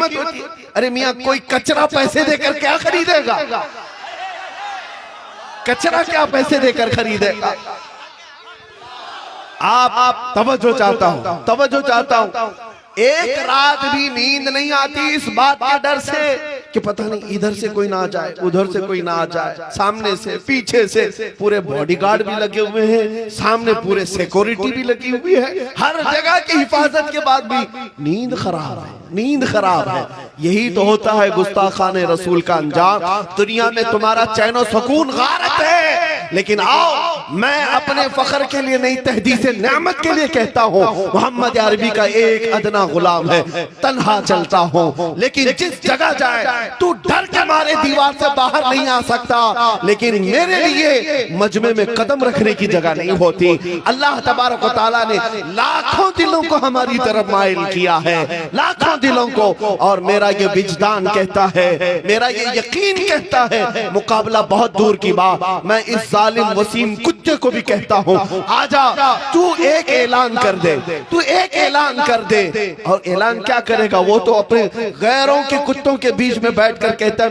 قیمت ہوتی ہے۔ ارے میاں کوئی کچرا پیسے دے کر کیا خریدے گا؟ کچرا کیا پیسے دے کر خریدے گا؟ آپ توجہ چاہتا ہوں ایک رات بھی نیند نہیں آتی اس بات کے ڈر سے کہ پتہ نہیں ادھر سے کوئی نہ آ جائے، ادھر سے کوئی نہ آ جائے، سامنے سے پیچھے سے پورے باڈی گارڈ بھی لگے ہوئے ہیں، سامنے پورے سیکورٹی بھی لگی ہوئی ہے، ہر جگہ کی حفاظت کے بعد بھی نیند خراب ہے۔ یہی تو ہوتا ہے گستاخان رسول کا انجام۔ دنیا میں تمہارا چین و سکون غارت ہے، لیکن آؤ میں اپنے فخر کے لیے نہیں تحدیث نعمت کے لیے کہتا ہوں، محمد عربی کا ایک ادنا غلام ہے، تنہا چلتا ہوں، لیکن جس جگہ جائے تو ڈر کے مارے دیوار سے باہر نہیں آ سکتا، لیکن میرے لیے مجمع میں قدم رکھنے کی جگہ نہیں ہوتی۔ اللہ تبارک و تعالیٰ نے لاکھوں دلوں کو ہماری طرف مائل کیا ہے، لاکھوں دلوں کو، اور میرا یہ وجدان کہتا ہے، میرا یہ یقین کہتا ہے، مقابلہ بہت دور کی بات، میں اس ظالم وسیم کتے کو بھی کہتا ہوں، آجا تو ایک اعلان کر دے، اور اعلان کیا کرے گا؟ وہ تو اپنے غیروں کے کتوں کے بیچ میں بیٹھ کر کہتا ہے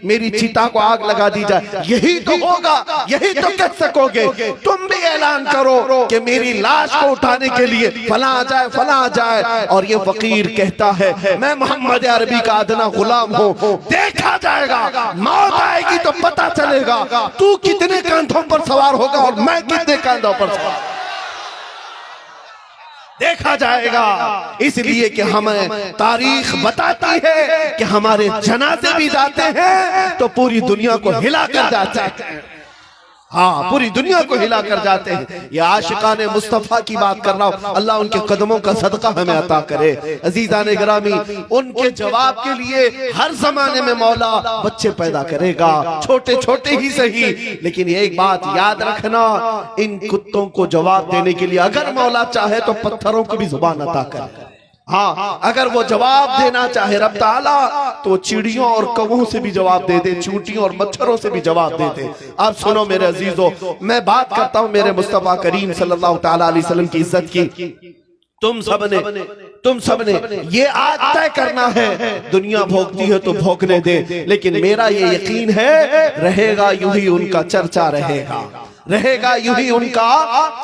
میری چیتا کو آگ لگا دی جائے۔ یہی تو ہوگا، یہی تو کہہ سکو گے۔ تم بھی اعلان کرو کہ میری لاش کو اٹھانے کے لیے فلاں آ جائے، اور یہ فقیر کہتا ہے میں محمد عربی کا ادنا غلام ہوں۔ دیکھا جائے گا، موت آئے گی تو پتہ چلے گا تو کتنے کاندھوں پر سوار ہوگا اور میں کتنے کاندھوں پر سوار، دیکھا جائے گا۔ اس لیے کہ ہمیں تاریخ بتاتی ہے کہ ہمارے جنازے بھی جاتے ہیں تو پوری دنیا کو ہلا کر جاتے ہیں، ہاں پوری دنیا کو ہلا کر جاتے ہیں۔ یہ عاشقان مصطفیٰ کی بات کر رہا ہوں، اللہ ان کے قدموں کا صدقہ ہمیں عطا کرے۔ عزیزان گرامی، ان کے جواب کے لیے ہر زمانے میں مولا بچے پیدا کرے گا، چھوٹے چھوٹے ہی صحیح، لیکن یہ ایک بات یاد رکھنا، ان کتوں کو جواب دینے کے لیے اگر مولا چاہے تو پتھروں کو بھی زبان عطا کرے۔ ہاں اگر وہ جواب دینا چاہے رب تعالیٰ تو چڑیوں اور کووں سے بھی جواب دے دے، چونٹیوں اور مچھروں سے بھی جواب دے دے۔ اب سنو میرے عزیزو، میں بات کرتا ہوں میرے مصطفیٰ کریم صلی اللہ تعالیٰ علیہ وسلم کی عزت کی۔ تم سب نے یہ آج طے کرنا ہے، دنیا بھوکتی ہے تو بھوکنے دے، لیکن میرا یہ یقین ہے رہے گا یوں ہی ان کا چرچا رہے گا، یوں ہی ان کا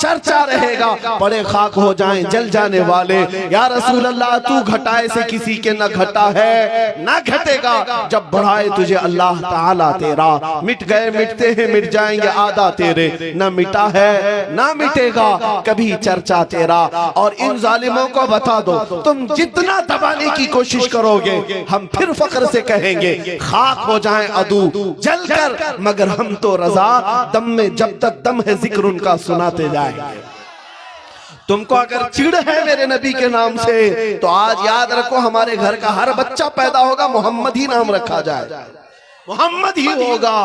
چرچا رہے گا۔ بڑے خاک ہو جائیں جل جانے والے، یا رسول اللہ تو گھٹائے سے کسی کے نہ گھٹا ہے نہ گھٹے گا، جب بڑھائے تجھے اللہ تعالیٰ تیرا، مٹ گئے مٹتے ہیں مٹ جائیں گے آدھا تیرے، نہ مٹا ہے نہ مٹے گا کبھی چرچا تیرا۔ اور ان ظالموں کو بتا دو، تم جتنا دبانے کی کوشش کرو گے ہم پھر فخر سے کہیں گے خاک ہو جائیں عدو جل کر، مگر ہم تو رضا دم میں جب تک دم ہے ذکر ان کا سناتے جائیں گے۔ تم کو اگر چڑ ہے میرے نبی کے نام سے تو آج یاد رکھو ہمارے گھر کا ہر بچہ پیدا ہوگا محمد ہی نام رکھا جائے، محمد ہی ہوگا۔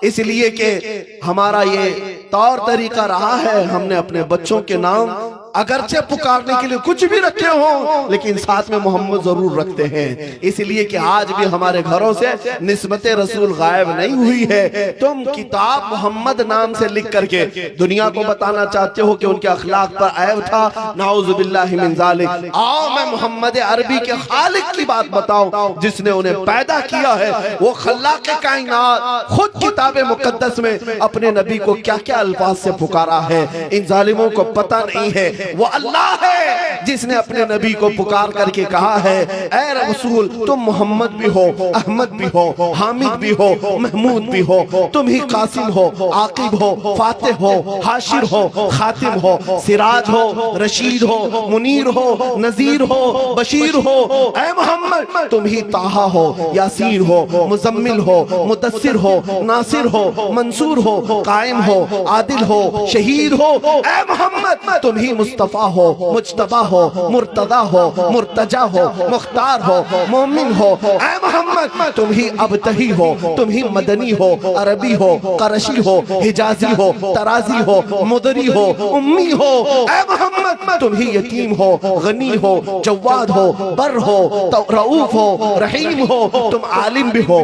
اس لیے کہ ہمارا یہ طور طریقہ رہا ہے، ہم نے اپنے بچوں کے نام اگرچہ پکارنے کے لیے کچھ بھی رکھے ہوں لیکن ساتھ میں محمد ضرور رکھتے ہیں، اس لیے کہ آج بھی ہمارے گھروں سے نسبت رسول غائب نہیں ہوئی ہے۔ تم کتاب محمد نام سے لکھ کر کے دنیا کو بتانا چاہتے ہو کہ ان کے اخلاق پر عیب تھا، نعوذ باللہ من ذالک۔ آؤ میں محمد عربی کے خالق کی بات بتاؤں جس نے انہیں پیدا کیا ہے، وہ خلاق کائنات خود کتاب مقدس میں اپنے نبی کو کیا کیا الفاظ سے پکارا ہے، ان ظالموں کو پتہ نہیں ہے۔ وہ اللہ ہے جس نے اپنے نبی کو پکار کر کے کہا ہے اے رسول تم محمد بھی ہو، احمد بھی ہو، حامد بھی ہو، محمود بھی ہو، تم ہی قاسم ہو، عاقب ہو، فاتح ہو، حاشر ہو، خاتم ہو، سراج ہو، رشید ہو، منیر ہو، نذیر ہو، بشیر ہو۔ اے محمد تم ہی طٰہٰ ہو، یاسین ہو، مزمل ہو، مدثر ہو، ناصر ہو، منصور ہو، قائم ہو، عادل ہو، شہید ہو۔ اے محمد تم ہی مصطفیٰ ہو، مجتبیٰ ہو، مرتضیٰ ہو، مرتجا ہو، مختار ہو، مومن ہو۔ اے محمد تم ہی ابتہی ہو، تم ہی مدنی ہو، عربی ہو، قرشی ہو، حجازی ہو، ترازی ہو، مدری ہو، امی ہو۔ اے محمد تم ہی یتیم ہو، غنی ہو، جواد ہو، بر ہو، رؤوف ہو، رحیم ہو۔ تم عالم بھی ہو،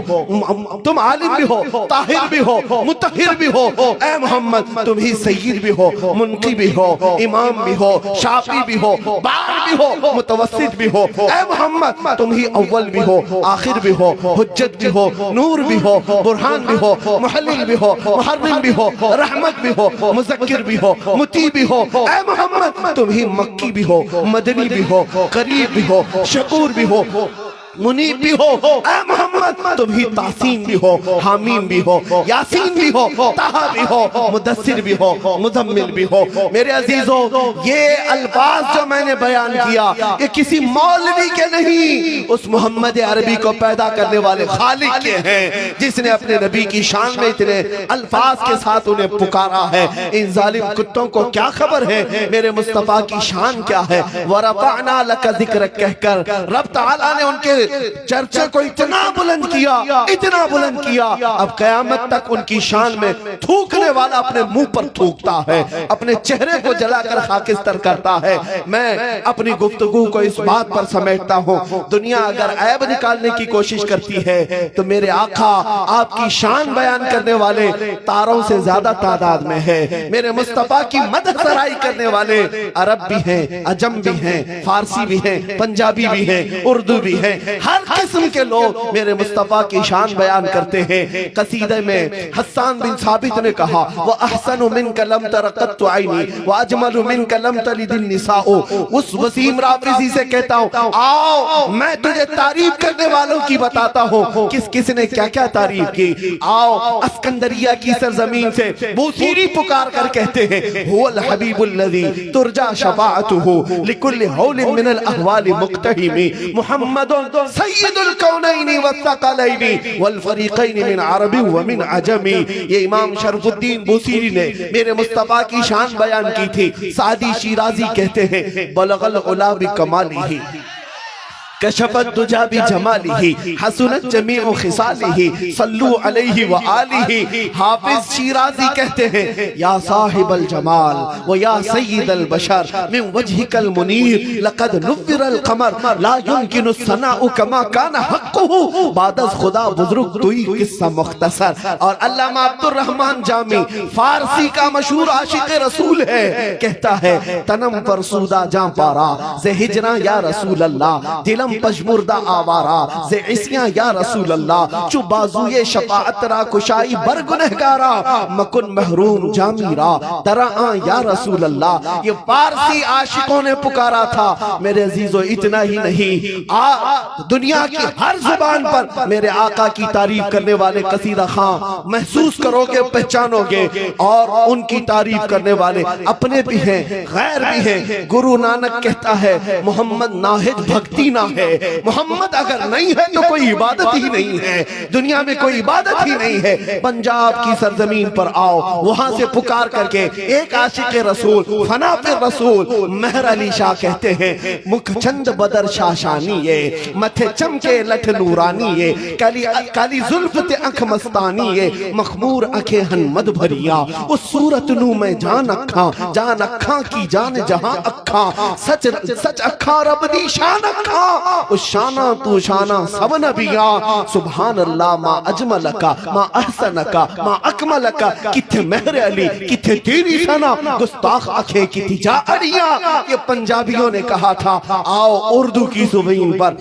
طاہر بھی ہو، مطہر بھی ہو۔ اے محمد تم ہی سید بھی ہو، منقی بھی ہو، امام بھی ہو، شافی بھی ہو، بار بھی ہو، متوسط بھی ہو۔ اے محمد تم ہی اول بھی ہو، آخر بھی ہو، حجت بھی ہو، نور بھی ہو، برہان بھی ہو، محلل بھی ہو، محرم بھی ہو، رحمت بھی ہو، مذکر بھی ہو، مطیع بھی ہو۔ اے محمد تم ہی مکی بھی ہو، مدنی بھی ہو، قریب بھی ہو، شکور بھی ہو، منیب بھی ہو۔ اے محمد تم ہی تاسین بھی ہو، حامیم بھی ہو، یاسین بھی ہو، طہ بھی ہو، مدثر بھی ہو، مزمل بھی ہو۔ میرے عزیزو یہ الفاظ جو میں نے بیان کیا یہ کسی مولوی کے نہیں، اس محمد عربی کو پیدا کرنے والے خالق کے ہیں، جس نے اپنے نبی کی شان میں اتنے الفاظ کے ساتھ انہیں پکارا ہے۔ ان ظالم کتوں کو کیا خبر ہے میرے مصطفیٰ کی شان کیا ہے؟ وَرَفَعْنَا لَكَ ذِكْرَكَ کہہ کر رب تعالیٰ نے ان کے چرچے کو اتنا بلند کیا، اتنا بلند کیا، اب قیامت تک ان کی شان میں تھوکنے والا اپنے منہ پر تھوکتا ہے، اپنے چہرے کو جلا کر خاکستر کرتا ہے۔ میں اپنی گفتگو کو اس بات پر سمیٹتا ہوں، دنیا اگر عیب نکالنے کی کوشش کرتی ہے تو میرے آقا آپ کی شان بیان کرنے والے تاروں سے زیادہ تعداد میں ہے۔ میرے مصطفیٰ کی مدح سرائی کرنے والے عرب بھی ہیں، عجم بھی ہیں، فارسی بھی ہیں، پنجابی بھی ہیں، اردو بھی ہیں، ہر قسم کے لوگ میرے مصطفیٰ کی شان بیان کرتے ہیں۔ قصیدہ میں حسان بن ثابت نے کہا وَأَحْسَنُ مِنْكَ لَمْ تَرَ قَطُّ عَيْنِي وَأَجْمَلُ مِنْكَ لَمْ تَلِدِ النِّسَاءُ۔ اس وسیم رافضی سے کہتا ہوں آؤ میں تجھے تعریف کرنے والوں کی بتاتا ہوں کس کس نے کیا کیا تعریف کی۔ آؤ اسکندریہ کی سرزمین سے بوسیری پکار کر کہتے ہیں هو الحبیب الذی ترجا شفاعته لكل حول من الاحوال مقتحم محمد سید الکونین والثقلین والفریقین من عرب ومن عجم۔ یہ امام شرف الدین بوسیری نے میرے مصطفیٰ کی شان بیان کی تھی۔ سعدی شیرازی کہتے ہیں بلغ العلا بکمالہ کشف الدجا بجمالہ حسنت جمیع خصالہ صلو علیہ وآلہ۔ حافظ شیرازی کہتے ہیں یا صاحب الجمال و یا سید البشر من وجہک المنیر لقد نور القمر لا يمکن الثناء کما کان حقہ بعد از خدا بزرگ توئی قصہ مختصر۔ اور علامہ عبد الرحمن جامی فارسی کا مشہور عاشق رسول ہے، کہتا ہے تنم پر سودا جاں پارا زِ ہجراں یا رسول اللہ، دلم پشمردہ آوارا زِ عصیاں یا رسول اللہ، چو بازوئے شفاعت را کشائی بر گنہگارا مکن محروم جامی را درآں یا رسول اللہ۔ یہ فارسی عاشقوں نے پکارا تھا۔ میرے عزیزو اتنا ہی نہیں، دنیا کی ہر زبان پر میرے آقا کی تعریف کرنے والے قصیدہ خاں محسوس کرو گے، پہچانو گے، اور ان کی تعریف کرنے والے اپنے بھی ہیں، غیر بھی ہیں۔ گرو نانک کہتا ہے محمد ناہج بھکتی نہ ہے، محمد اگر نہیں ہے تو کوئی عبادت ہی نہیں ہے، دنیا میں کوئی عبادت ہی نہیں ہے۔ پنجاب کی سرزمین پر آؤ، وہاں سے پکار کر کے ایک عاشق رسول فنا پر رسول مہر علی شاہ کہتے ہیں مکھ چند بدر شاشانی متھے چمکے لٹھ نورانی کالی زلف تے اکھ مستانی مخمور اکھے ہن مد بھریا اس صورت نو میں جان اکھاں کی جان جہاں اکھاں سچ اکھاں رب دی شان اکھاں اس شانہ تو شانہ سب نبیاں سبحان اللہ ما اجملکا ما احسنکا ما اکملکا کتھے مہر علی کتھے تیری سنا گستاخ اکھے کتھی جا اڑیاں۔ یہ پنجابیوں نے کہا تھا آؤ اردو کی زمین پر،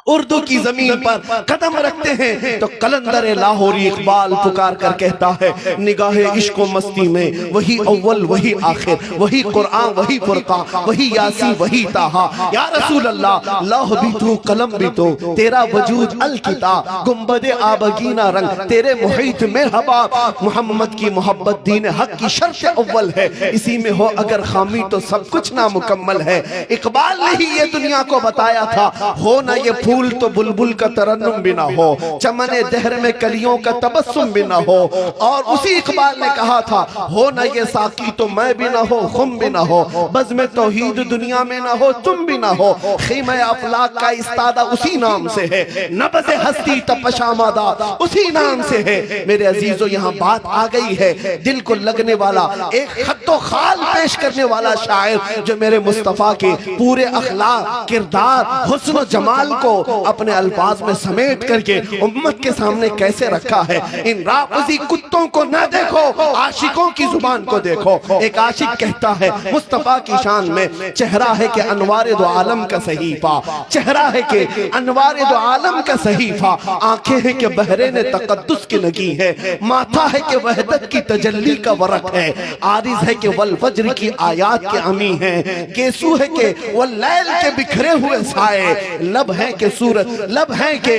اردو کی زمین پر قدم رکھتے ہیں تو قلندر لاہوری اقبال پکار کر کہتا ہے نگاہ عشق و مستی میں وہی اول وہی آخر، وہی قرآن وہی فرقان، وہی یاسی وہی طٰہٰ۔ یا رسول اللہ لوح بھی تو قلم بھی تو تیرا وجود الکتاب، گنبد آبگینہ رنگ تیرے محیط میں حباب۔ محمد کی محبت دین حق کی شرط اول ہے، اسی میں ہو اگر خامی تو سب کچھ نامکمل ہے۔ اقبال نے ہی یہ دنیا کو بتایا تھا ہو نہ یہ پھول تو بلبل کا ترنم بھی نہ ہو، چمن دہر میں کلیوں کا تبسم بھی نہ ہو۔ اور اسی اقبال نے کہا تھا ہو نہ یہ ساقی تو میں بھی نہ ہو، خم بھی نہ ہو، بزم توحید دنیا میں نہ ہو، تم بھی نہ ہو۔ خیمہ افلاک کا استادہ اسی نام سے ہے، نبض ہستی تپش آمادہ اسی نام سے ہے۔ میرے عزیزو یہاں بات آ گئی ہے، دل کو لگنے والا ایک خط و خال پیش کرنے والا شاعر جو میرے مصطفیٰ کے پورے اخلاق، کردار، حسن و جمال کو اپنے الفاظ میں سمیٹ کر کے امت کے سامنے کیسے رکھا ہے۔ ان رافضی کتوں کو نہ دیکھو، عاشقوں کی زبان کو دیکھو۔ ایک عاشق کہتا ہے مصطفیٰ کی شان میں، چہرہ ہے کہ انوار دو عالم کا صحیفہ، چہرہ ہے کہ انوار دو عالم کا صحیفہ، آنکھیں ہیں کہ بحرین تقدس کی لگی ہے، ماتھا ہے کہ وحدت کی تجلی کا ورق ہے، عارض ہے کہ والفجر کی آیات کے امی ہیں، گیسو ہے کہ واللیل کے بکھرے ہوئے سائے، لب ہے کہ سورت، لب ہے کہ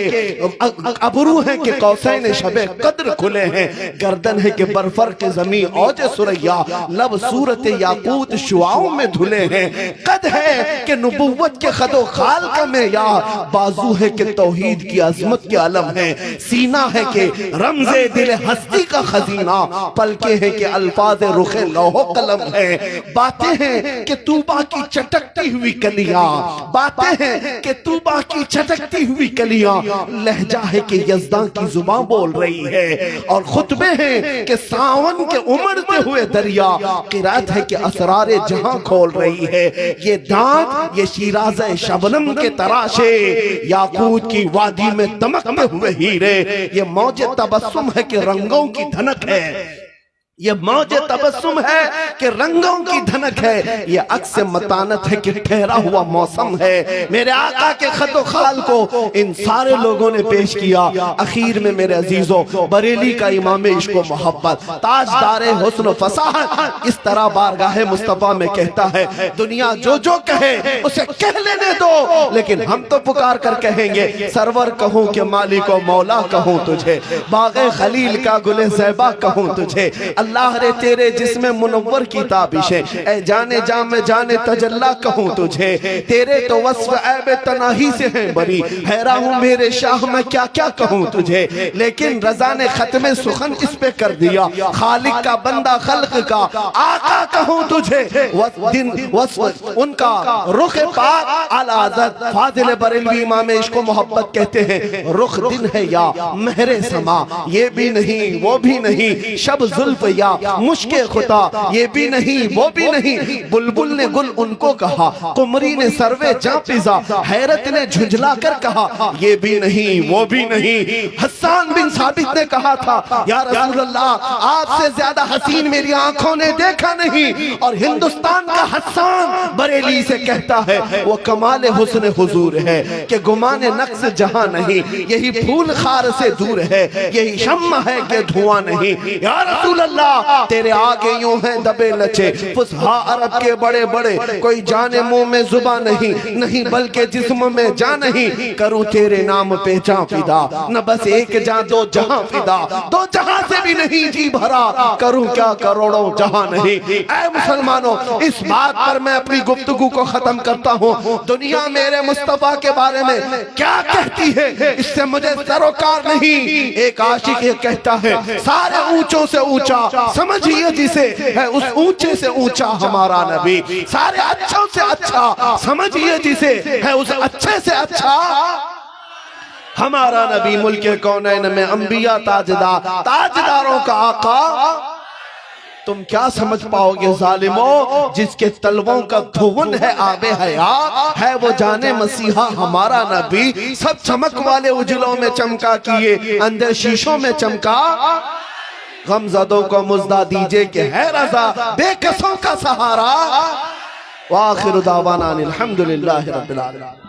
ابرو ہے کہ قوسین شب قدر کھلے ہیں، گردن ہے کہ برفرق زمین اوج سریا، لب صورت یاقوت شعاؤں میں دھلے ہیں، قد ہے کہ نبوت کے خد و خال کا معیار، بازو ہے کہ توحید کی عظمت کے علم ہے، سینہ ہے کہ رمز دل ہستی کا خزینہ، پلکیں ہیں کہ الفاظ رخ لوح و قلم ہے، باتیں ہیں کہ طوبہ کی چٹکتی ہوئی کلیاں، باتیں ہیں کہ طوبہ کی چٹکتی ہوئی کلیاں، لہجہ ہے کہ یزداں کی زبان بول رہی ہے، اور خطبے ہیں کہ ساون کے امڑتے ہوئے دریا، قرات ہے کہ اسرار جہاں کھول رہی ہے، یہ دانت یہ شیراز شبنم کے تراشے، یاقوت کی وادی میں دمکتے ہوئے ہیرے، یہ موج تبسم ہے کہ رنگوں کی دھنک ہے، یہ موج تبسم ہے کہ رنگوں کی دھنک ہے، یہ عکس متانت ہے کہ ٹھہرا ہوا موسم ہے۔ میرے آقا کے خط و خال کو ان سارے لوگوں نے پیش کیا۔ اخیر میں میرے عزیزوں، بریلی کا امام عشق و محبت، تاجدار حسن و فصاحت اس طرح بارگاہ مصطفیٰ میں کہتا ہے، دنیا جو جو کہے اسے کہہ لینے دو، لیکن ہم تو پکار کر کہیں گے، سرور کہوں کہ مالک و مولا کہوں تجھے، باغ خلیل کا گل زیبا کہوں تجھے، اللہ رے تیرے جسم منور کی تابشیں، اے جانے جام میں جانے تجلہ کہوں تجھے، تیرے تو وصف عیب تناہی سے ہیں بری، حیران ہوں میرے شاہ میں کیا کیا کہوں تجھے، لیکن رضا نے ختم سخن اس پہ کر دیا، خالق کا بندہ خلق کا آقا کہوں تجھے، وصف ان کا رخ پاک اعلیٰ حضرت فاضل بریلوی امام عشق و محبت کہتے ہیں، رخ دن ہے یا مہر سما، یہ بھی نہیں وہ بھی نہیں، شب زلف یا مشک خطا، یہ بھی نہیں وہ بھی نہیں، بلبل نے گل ان کو کہا، قمری نے سروے جاں پزا، حیرت نے جھنجھلا کر کہا، یہ بھی نہیں وہ بھی نہیں، حسان بن ثابت نے کہا تھا، یا رسول اللہ آپ سے زیادہ حسین میری آنکھوں نے دیکھا نہیں، اور ہندوستان کا حسان بریلی سے کہتا ہے، وہ کمال حسن حضور ہے کہ گمان نقص جہاں نہیں، یہی پھول خار سے دور ہے، یہی شمع ہے کہ دھواں نہیں، یا رسول اللہ تیرے آگے یوں ہیں دبے لچے، فصحا عرب کے بڑے بڑے، کوئی جانے منہ میں زبان نہیں بلکہ جسم میں جان نہیں، کروں تیرے نام پہ جان فدا، نہ بس ایک جان دو جہاں فدا، دو جہاں سے بھی نہیں جی بھرا، کروں کیا کروڑوں جہاں نہیں۔ اے مسلمانوں، اس بات پر میں اپنی گفتگو کو ختم کرتا ہوں، دنیا میرے مصطفیٰ کے بارے میں کیا کہتی ہے اس سے مجھے سروکار نہیں، ایک عاشق یہ کہتا ہے، سارے اونچوں سے اونچا سمجھئے جسے ہے اس اونچے سے اونچا ہمارا نبی، سارے اچھوں سے اچھا سمجھئے جسے ہے اس اچھے سے اچھا ہمارا نبی، ملک کونین میں انبیاء تاجداروں کا آقا۔ تم کیا سمجھ پاؤ گے ظالموں، جس کے تلووں کا دھون ہے آب حیات، ہے وہ جانے مسیحا ہمارا نبی، سب چمک والے اجلوں میں چمکا کیے اندر شیشوں میں چمکا، غم زدوں کو مزدہ دیجئے کہ ہے رضا بے کسوں کا سہارا، وآخر دعوانا الحمدللہ رب العالمین۔